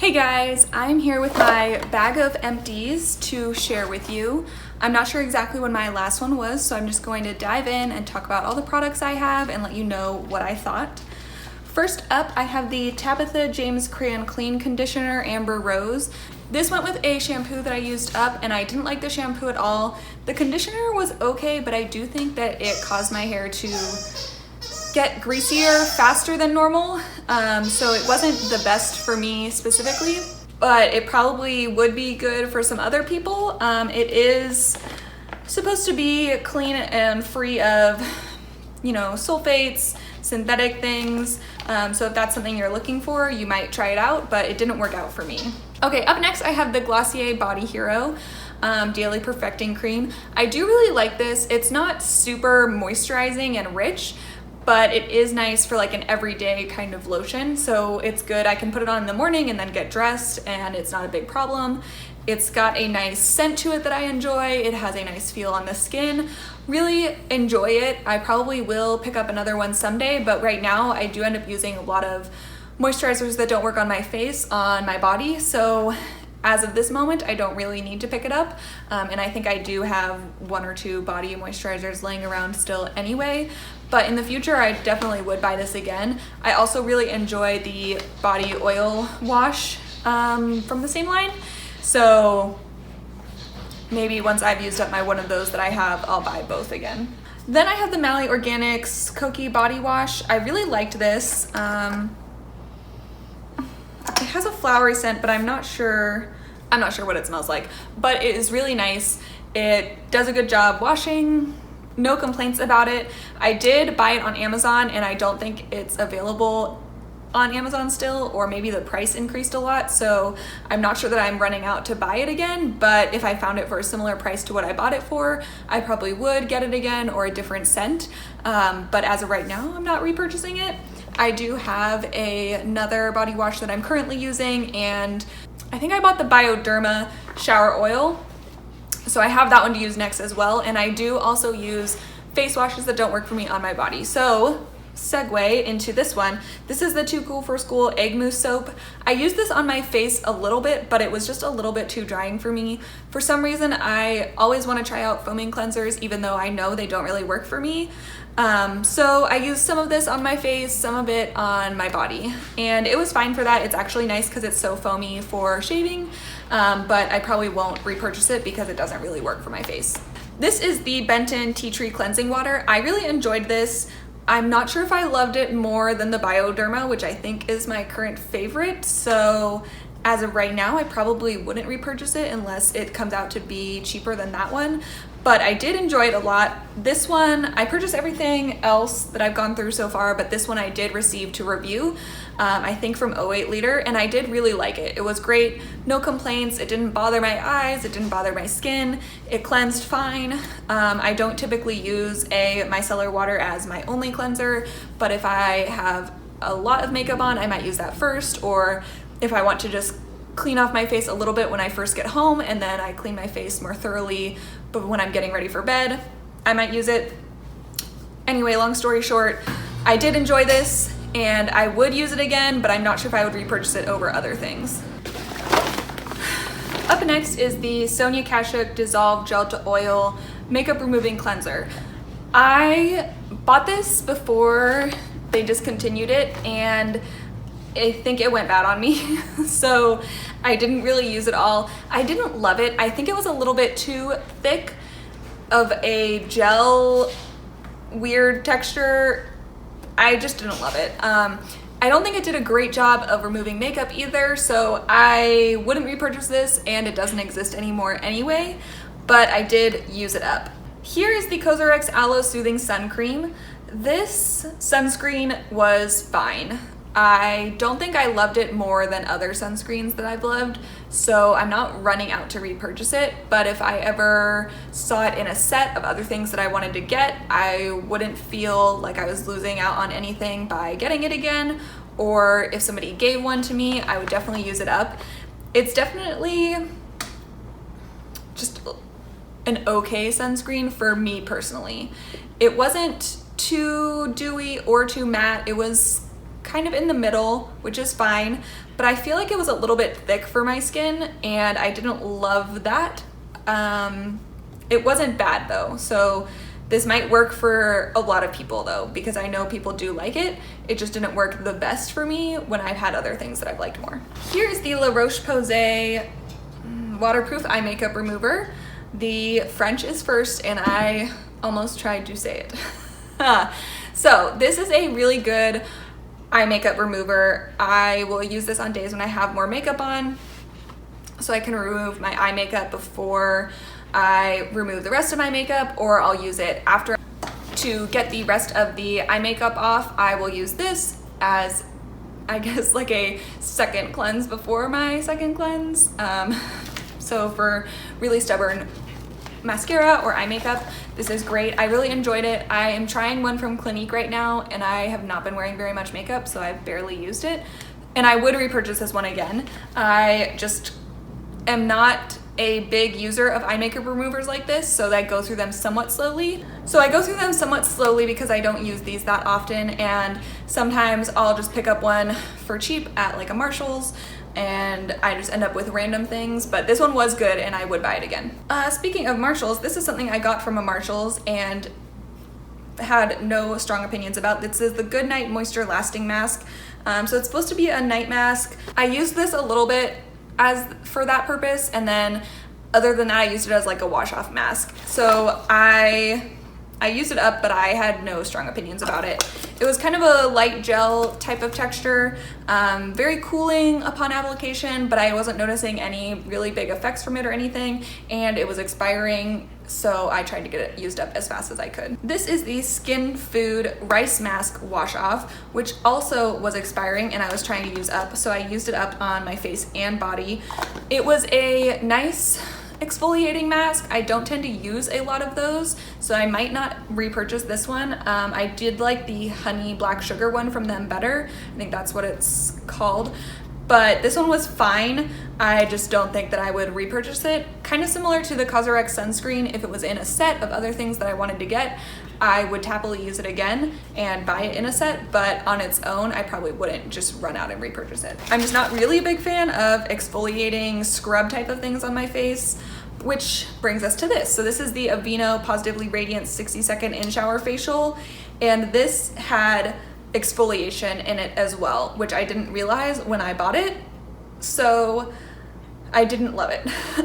Hey guys, I'm here with my bag of empties to share with you. I'm not sure exactly when my last one was, so I'm just going to dive in and talk about all the products I have and let you know what I thought. First up, I have the Tabitha James Crayon Clean Conditioner Amber Rose. This went with a shampoo that I used up and I didn't like the shampoo at all. The conditioner was okay, but I do think that it caused my hair to get greasier faster than normal, so it wasn't the best for me specifically, but it probably would be good for some other people. It is supposed to be clean and free of, sulfates, synthetic things, so if that's something you're looking for, you might try it out, but it didn't work out for me. Okay, up next I have the Glossier Body Hero Daily Perfecting Cream. I do really like this. It's not super moisturizing and rich, but it is nice for like an everyday kind of lotion, so it's good. I can put it on in the morning and then get dressed and it's not a big problem. It's got a nice scent to it that I enjoy. It has a nice feel on the skin. Really enjoy it. I probably will pick up another one someday, but right now I do end up using a lot of moisturizers that don't work on my face on my body, so as of this moment, I don't really need to pick it up, and I think I do have one or two body moisturizers laying around still anyway, but in the future I definitely would buy this again. I also really enjoy the body oil wash from the same line, so maybe once I've used up my one of those that I have, I'll buy both again. Then I have the Mally Organics Cokie Body Wash. I really liked this. It has a flowery scent, but I'm not sure what it smells like, but it is really nice. It does a good job washing, no complaints about it. I did buy it on Amazon and I don't think it's available on Amazon still, or maybe the price increased a lot, so I'm not sure that I'm running out to buy it again, but if I found it for a similar price to what I bought it for, I probably would get it again, or a different scent, but as of right now, I'm not repurchasing it. I do have another body wash that I'm currently using, and I think I bought the Bioderma shower oil, so I have that one to use next as well, and I do also use face washes that don't work for me on my body. So segue into this one. This is the Too Cool for School Egg Mousse Soap. I used this on my face a little bit, but it was just a little bit too drying for me. For some reason, I always want to try out foaming cleansers, even though I know they don't really work for me. So I used some of this on my face, some of it on my body, and it was fine for that. It's actually nice because it's so foamy for shaving, but I probably won't repurchase it because it doesn't really work for my face. This is the Benton Tea Tree Cleansing Water. I really enjoyed this. I'm not sure if I loved it more than the Bioderma, which I think is my current favorite, so as of right now, I probably wouldn't repurchase it unless it comes out to be cheaper than that one, but I did enjoy it a lot. This one, I purchased everything else that I've gone through so far, but this one I did receive to review, I think from 08 Liter, and I did really like it. It was great, no complaints, it didn't bother my eyes, it didn't bother my skin, it cleansed fine. I don't typically use a micellar water as my only cleanser, but if I have a lot of makeup on, I might use that first, or if I want to just clean off my face a little bit when I first get home and then I clean my face more thoroughly but when I'm getting ready for bed, I might use it. Anyway, long story short, I did enjoy this and I would use it again, but I'm not sure if I would repurchase it over other things. Up next is the Sonia Kashuk Dissolve Gel to Oil Makeup Removing Cleanser. I bought this before they discontinued it and I think it went bad on me, so I didn't really use it all. I didn't love it. I think it was a little bit too thick of a gel, weird texture. I just didn't love it. I don't think it did a great job of removing makeup either, so I wouldn't repurchase this, and it doesn't exist anymore anyway, but I did use it up. Here is the Cosrx Aloe Soothing Sun Cream. This sunscreen was fine. I don't think I loved it more than other sunscreens that I've loved, so I'm not running out to repurchase it, but if I ever saw it in a set of other things that I wanted to get, I wouldn't feel like I was losing out on anything by getting it again, or if somebody gave one to me, I would definitely use it up. It's definitely just an okay sunscreen for me personally. It wasn't too dewy or too matte. It was kind of in the middle, which is fine, but I feel like it was a little bit thick for my skin and I didn't love that. It wasn't bad though, so this might work for a lot of people though, because I know people do like it. It just didn't work the best for me when I've had other things that I've liked more. Here's the La Roche-Posay waterproof eye makeup remover. The French is first and I almost tried to say it. So this is a really good eye makeup remover. I will use this on days when I have more makeup on, so I can remove my eye makeup before I remove the rest of my makeup, or I'll use it after. To get the rest of the eye makeup off, I will use this as, I guess, like a second cleanse before my second cleanse. So for really stubborn mascara or eye makeup, this is great. I really enjoyed it. I am trying one from Clinique right now and I have not been wearing very much makeup, so I've barely used it. And I would repurchase this one again. I just am not a big user of eye makeup removers like this, so I go through them somewhat slowly. Because I don't use these that often, and sometimes I'll just pick up one for cheap at like a Marshall's and I just end up with random things, but this one was good and I would buy it again. Speaking of Marshalls, this is something I got from a Marshall's and had no strong opinions about. This is the Good Night Moisture Lasting Mask. So it's supposed to be a night mask. I used this a little bit as for that purpose, and then other than that I used it as like a wash off mask. So I used it up, but I had no strong opinions about it. It was kind of a light gel type of texture, very cooling upon application, but I wasn't noticing any really big effects from it or anything, and it was expiring, so I tried to get it used up as fast as I could. This is the Skin Food Rice Mask Wash Off, which also was expiring and I was trying to use up, so I used it up on my face and body. It was a nice exfoliating mask. I don't tend to use a lot of those, so I might not repurchase this one. I did like the honey black sugar one from them better. I think that's what it's called. But this one was fine. I just don't think that I would repurchase it. Kind of similar to the Cosrx sunscreen. If it was in a set of other things that I wanted to get, I would happily use it again and buy it in a set, but on its own, I probably wouldn't just run out and repurchase it. I'm just not really a big fan of exfoliating scrub type of things on my face, which brings us to this. So this is the Aveeno Positively Radiant 60-second in-shower facial, and this had exfoliation in it as well, which I didn't realize when I bought it, so I didn't love it.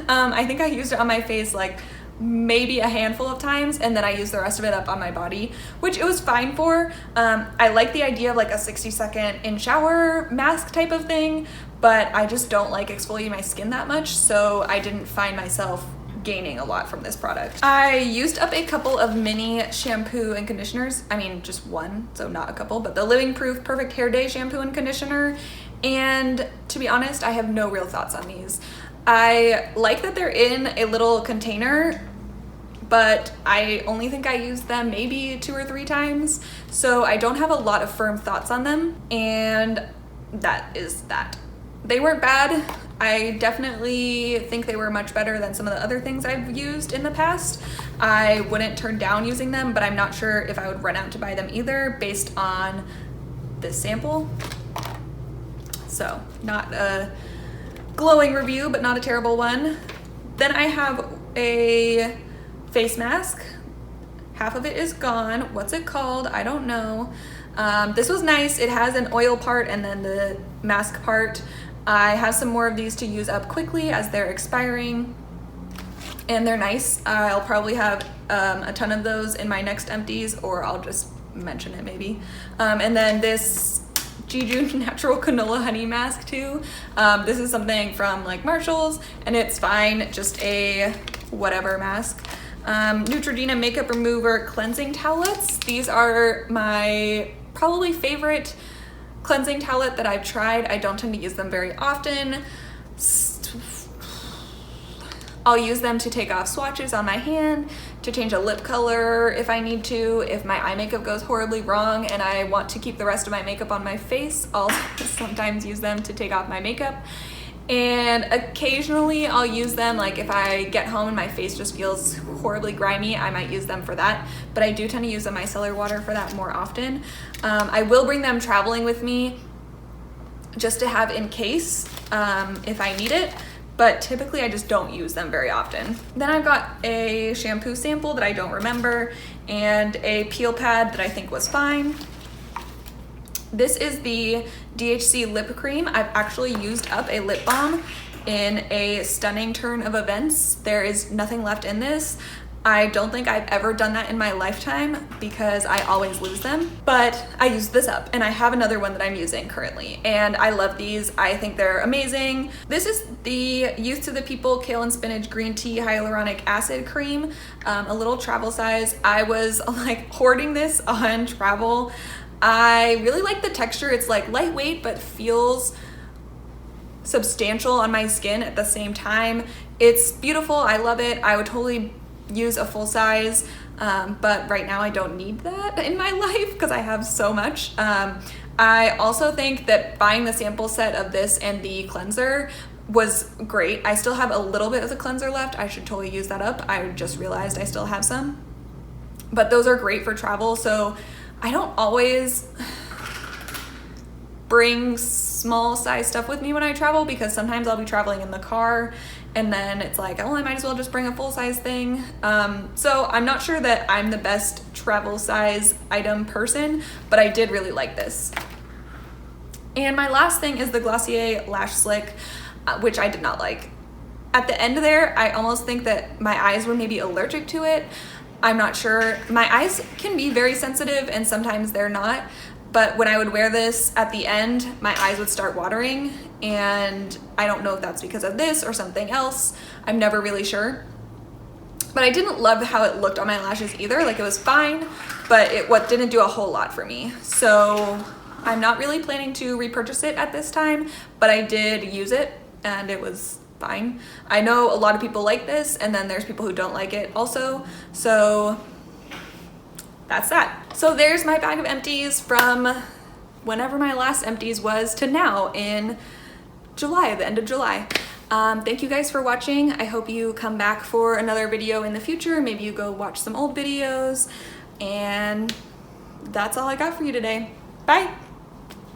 I think I used it on my face like maybe a handful of times, and then I used the rest of it up on my body, which it was fine for. I like the idea of like a 60-second in-shower mask type of thing, but I just don't like exfoliating my skin that much, so I didn't find myself gaining a lot from this product. I used up a couple of mini shampoo and conditioners. I mean, just one, so not a couple, but the Living Proof Perfect Hair Day shampoo and conditioner. And to be honest, I have no real thoughts on these. I like that they're in a little container, but I only think I used them maybe 2 or 3 times, so I don't have a lot of firm thoughts on them, and that is that. They weren't bad. I definitely think they were much better than some of the other things I've used in the past. I wouldn't turn down using them, but I'm not sure if I would run out to buy them either based on this sample. So not a glowing review, but not a terrible one. Then I have a face mask. Half of it is gone. What's it called? I don't know. This was nice. It has an oil part and then the mask part. I have some more of these to use up quickly as they're expiring, and they're nice. I'll probably have a ton of those in my next empties, or I'll just mention it maybe. And then this Jeju Natural Canola Honey Mask too. This is something from like Marshall's, and it's fine, just a whatever mask. Neutrogena Makeup Remover Cleansing Towelettes. These are my probably favorite cleansing towelette that I've tried. I don't tend to use them very often. I'll use them to take off swatches on my hand, to change a lip color if I need to. If my eye makeup goes horribly wrong and I want to keep the rest of my makeup on my face, I'll sometimes use them to take off my makeup. And occasionally I'll use them, like if I get home and my face just feels horribly grimy, I might use them for that, but I do tend to use the micellar water for that more often. I will bring them traveling with me just to have in case if I need it, but typically I just don't use them very often. Then I've got a shampoo sample that I don't remember and a peel pad that I think was fine. This is the DHC lip cream. I've actually used up a lip balm in a stunning turn of events. There is nothing left in this. I don't think I've ever done that in my lifetime because I always lose them, but I used this up and I have another one that I'm using currently and I love these. I think they're amazing. This is the Youth to the People Kale and Spinach Green Tea Hyaluronic Acid Cream, a little travel size. I was like hoarding this on travel. I really like the texture. It's like lightweight but feels substantial on my skin at the same time. It's beautiful. I love it. I would totally use a full size, but right now I don't need that in my life because I have so much. I also think that buying the sample set of this and the cleanser was great. I still have a little bit of the cleanser left. I should totally use that up. I just realized I still have some, but those are great for travel. So I don't always bring small size stuff with me when I travel because sometimes I'll be traveling in the car and then it's like, oh, I might as well just bring a full size thing. So I'm not sure that I'm the best travel size item person, but I did really like this. And my last thing is the Glossier Lash Slick, which I did not like. At the end there, I almost think that my eyes were maybe allergic to it. I'm not sure. My eyes can be very sensitive and sometimes they're not. But when I would wear this at the end, my eyes would start watering, and I don't know if that's because of this or something else. I'm never really sure. But I didn't love how it looked on my lashes either. Like, it was fine, but it didn't do a whole lot for me. So I'm not really planning to repurchase it at this time, but I did use it and it was fine. I know a lot of people like this, and then there's people who don't like it also. So that's that. So there's my bag of empties from whenever my last empties was to now in July, the end of July. Thank you guys for watching. I hope you come back for another video in the future. Maybe you go watch some old videos, and that's all I got for you today. Bye.